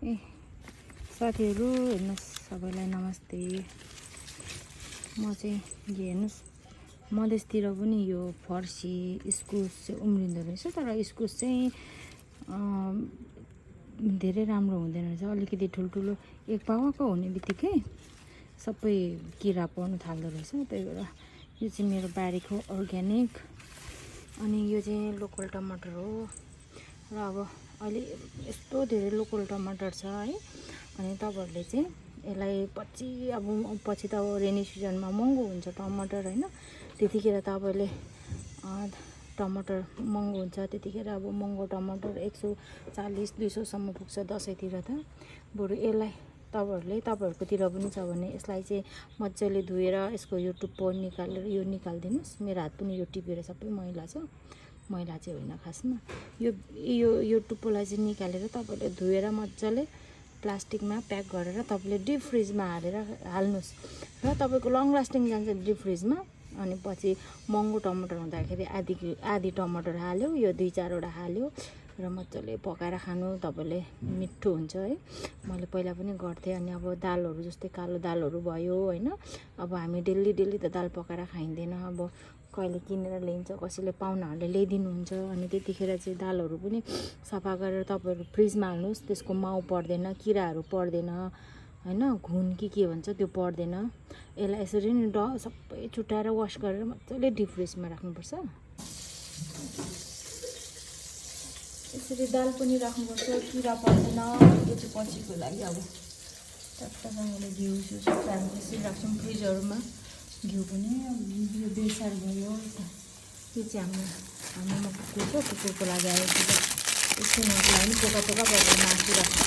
ए साथीहरू हेर्नुहोस्, सबैलाई नमस्ते। म चाहिँ हेर्नुहोस्, मधेसतिर पनि यो फर्सी इस्कुस चाहिँ उम्रिँदो रहेछ, तर इस्कुस चाहिँ धेरै राम्रो हुँदैन रहेछ। अलिकति ठुल्ठुलो एक पावाको हुने बित्तिकै सबै किरा पर्नु थाल्दो रहेछ। त्यही भएर यो चाहिँ मेरो बारीको अर्ग्यानिक, अनि यो चाहिँ लोकल टमाटर हो। र अब अहिले यस्तो धेरै लोकल टमाटर छ है, अनि तपाईँहरूले चाहिँ यसलाई पछि त अब रेनी सिजनमा महँगो हुन्छ टमाटर होइन। त्यतिखेर तपाईँले टमाटर महँगो हुन्छ, त्यतिखेर अब महँगो टमाटर 140-200सम्म पुग्छ दसैँतिर त। बरु यसलाई तपाईँहरूकोतिर पनि छ भने यसलाई चाहिँ मजाले धोएर यसको यो टुप्पो निकालेर यो निकालिदिनुहोस्। मेरो हात पनि यो टिपेर सबै मैला छ, मैला चाहिँ होइन खासमा, यो टुप्पोलाई चाहिँ निकालेर तपाईँले धोएर मजाले प्लास्टिकमा प्याक गरेर तपाईँले डिप फ्रिजमा हाल्नुहोस् र तपाईँको लङ लास्टिङ जान्छ डिप फ्रिजमा। अनि पछि महँगो टमाटर हुँदाखेरि आधी टमाटर हाल्यो, यो 2-4वटा हाल्यो र मजाले पकाएर खानु, तपाईँले मिठो हुन्छ है। मैले पहिला पनि गर्थेँ। अनि अब दालहरू जस्तै कालो दालहरू भयो होइन, अब हामी डेली त दाल पकाएर खाइँदैन। अब कहिले किनेर ल्याइन्छ, कसैले पाहुनाहरूले ल्याइदिनुहुन्छ, अनि त्यतिखेर चाहिँ दालहरू पनि सफा गरेर तपाईँहरू फ्रिजमा हाल्नुहोस्। त्यसको माउ पर्दैन, किराहरू पर्दैन होइन, घुन के भन्छ त्यो पर्दैन। यसलाई यसरी नै सबै चुटाएर वास गरेर मजाले डिप फ्रिजमा राख्नुपर्छ। यसरी दाल पनि राख्नुपर्छ, किरा पर्दैन। यो चाहिँ पछिको लागि अब टक्कसँगले घिउ सिउ सबै हामी त्यसरी राख्छौँ फ्रिजहरूमा। घिउ पनि यो बेसार भयो, यो चाहिँ हाम्रो कुकुर छ, कुकुरको लागि आएको छ। एकछिनको लागि पोका गरेर मासु राख्छ।